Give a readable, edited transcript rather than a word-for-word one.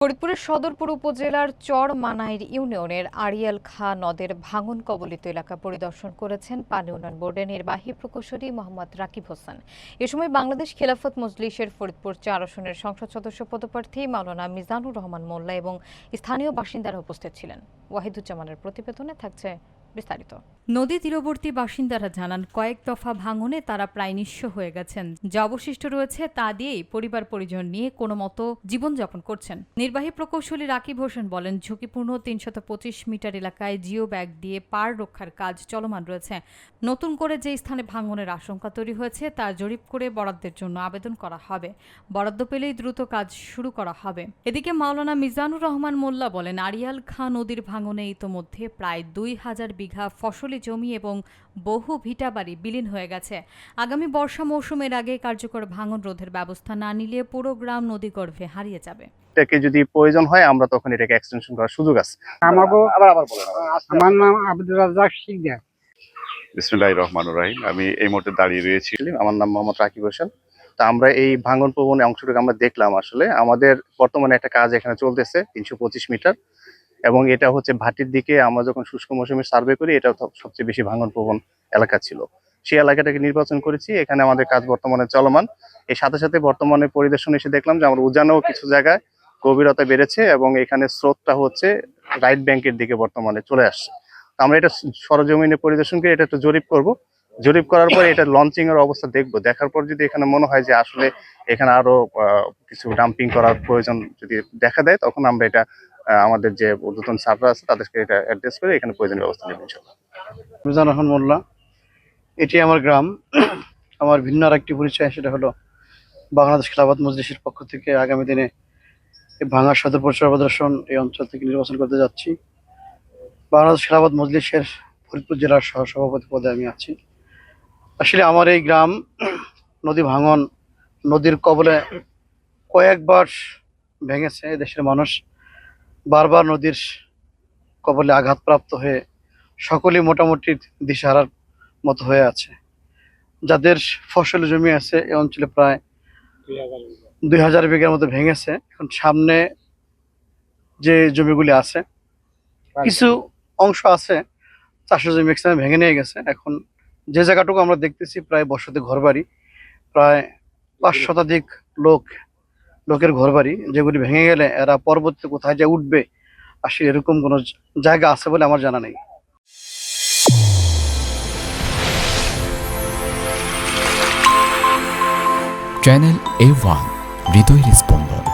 ফরিদপুরের সদরপুর উপজেলার চরমানাইর ইউনিয়নের আড়িয়াল খাঁ নদের ভাঙন কবলিত এলাকা পরিদর্শন করেছেন পানি উন্নয়ন বোর্ডের নির্বাহী প্রকৌশলী মোহাম্মদ রাকিব হোসেন। এ সময় বাংলাদেশ খেলাফত মজলিসের ফরিদপুর ৪ আসনের সংসদ সদস্য পদপ্রার্থী মাওলানা মিজানুর রহমান মোল্লা এবং স্থানীয় বাসিন্দারা উপস্থিত ছিলেন। ওয়াহিদুজ্জামানের প্রতিবেদনে থাকছে বিস্তারিত। নদী তীরবর্তী বাসিন্দারা জানান, কয়েক দফা ভাঙনে তারা প্রায় নিঃস্ব হয়ে গেছেন। যা অবশিষ্ট রয়েছে তা দিয়েই পরিবার পরিজন নিয়ে কোনো মতো জীবনযাপন করছেন। নির্বাহী প্রকৌশলী রাকিব হোসেন বলেন, ঝুঁকিপূর্ণ ৩২৫ মিটার এলাকায় জিও ব্যাগ দিয়ে পার রক্ষার কাজ চলমান রয়েছে। নতুন করে যে স্থানে ভাঙনের আশঙ্কা তৈরি হয়েছে তা জরিপ করে বরাদ্দের জন্য আবেদন করা হবে। বরাদ্দ পেলেই দ্রুত কাজ শুরু করা হবে। এদিকে মাওলানা মিজানুর রহমান মোল্লা বলেন, আড়িয়াল খাঁ নদীর ভাঙনে ইতোমধ্যে প্রায় ২,০০০ বিঘা ফসলি জমি এবং বহু ভিটাবাড়ি বিলীন হয়ে গেছে। আগামী বর্ষা মৌসুমের আগে কার্যকর ভাঙন রোধের ব্যবস্থা না নিলে পুরো গ্রাম নদীগর্ভে হারিয়ে যাবে। এটাকে যদি প্রয়োজন হয় আমরা তখন এটাকে এক্সটেনশন করার সুযোগ আছে। আমার নাম আব্দুর রাজ্জাক শিকদার। বিসমিল্লাহির রহমানির রহিম। আমি এই মুহূর্তে দাঁড়িয়ে রয়েছি। আমার নাম মোহাম্মদ রাকিব হোসেন। তা আমরা এই ভাঙন প্রবণ অংশটুকু আমরা দেখলাম। আসলে আমাদের বর্তমানে একটা কাজ এখানে চলতেছে ৩২৫ মিটার, এবং এটা হচ্ছে ভাটির দিকে। আমরা যখন শুষ্ক মৌসুমে সার্ভে করি, এটা সবচেয়ে বেশি ভাঙন প্রবণ এলাকা ছিল। সেই এলাকাটাকে নির্বাচন করেছি। এখানে আমাদের কাজ বর্তমানে চলমান। এর সাথে সাথে বর্তমানে পরিদর্শন এসে দেখলাম যে আমরা উজানেও কিছু জায়গায় গভীরতা বেড়েছে এবং এখানে স্রোতটা হচ্ছে রাইট ব্যাংকের দিকে বর্তমানে চলে আসছে। আমরা এটা সরজমিনে পরিদর্শন করে এটা একটু জরিপ করব। জরিপ করার পরে এটা লঞ্চিং এর অবস্থা দেখব। দেখার পর যদি এখানে মনে হয় যে আসলে এখানে আরো কিছু ডাম্পিং করার প্রয়োজন যদি দেখা দেয়, তখন আমরা এটা আমাদের যে ঊর্ধ্বতন স্যাররা আছে তাদেরকে এটা অ্যাড্রেস করে এখানে প্রয়োজনীয় ব্যবস্থা নেব ইনশাআল্লাহ। মিজানুর রহমান মোল্লা, এটি আমার গ্রাম। আমার ভিন্ন আরেকটি পরিচয়, সেটা হলো বাংলাদেশ খেলাফত মজলিসের পক্ষ থেকে আগামী দিনে এই ভাঙা সদরপুর প্রদর্শন এই অঞ্চল থেকে নির্বাচন করতে যাচ্ছি। বাংলাদেশ খেলাফত মজলিসের ফরিদপুর জেলার সহসভাপতি পদে আমি আছি। আসলে আমার এই গ্রাম নদী ভাঙন, নদীর কবলে কয়েকবার ভেঙেছে। দেশের মানুষ বারবার নদীর কবলে আঘাতপ্রাপ্ত হয়ে সকলেই মোটামুটি দিশেহারার মতো হয়ে আছে। যাদের ফসল জমি আছে এই অঞ্চলে প্রায় ২,০০০ বিঘার মতো ভেঙেছে। এখন সামনে যে জমিগুলি আছে, কিছু অংশ আছে চাষের জমি ম্যাক্সিমাম ভেঙে নিয়ে গেছে। এখন যে জায়গাটুকু আমরা দেখতেছি প্রায় বসতি ঘরবাড়ি, প্রায় ৫ শতাধিক লোকের ঘরবাড়ি, যেগুলি ভেঙে গেলে এরা পরবর্তীতে কোথায় যে উঠবে, আসলে এরকম কোনো জায়গা আছে বলে আমার জানা নেই। চ্যানেল A1 হৃদয়ের স্পন্দন।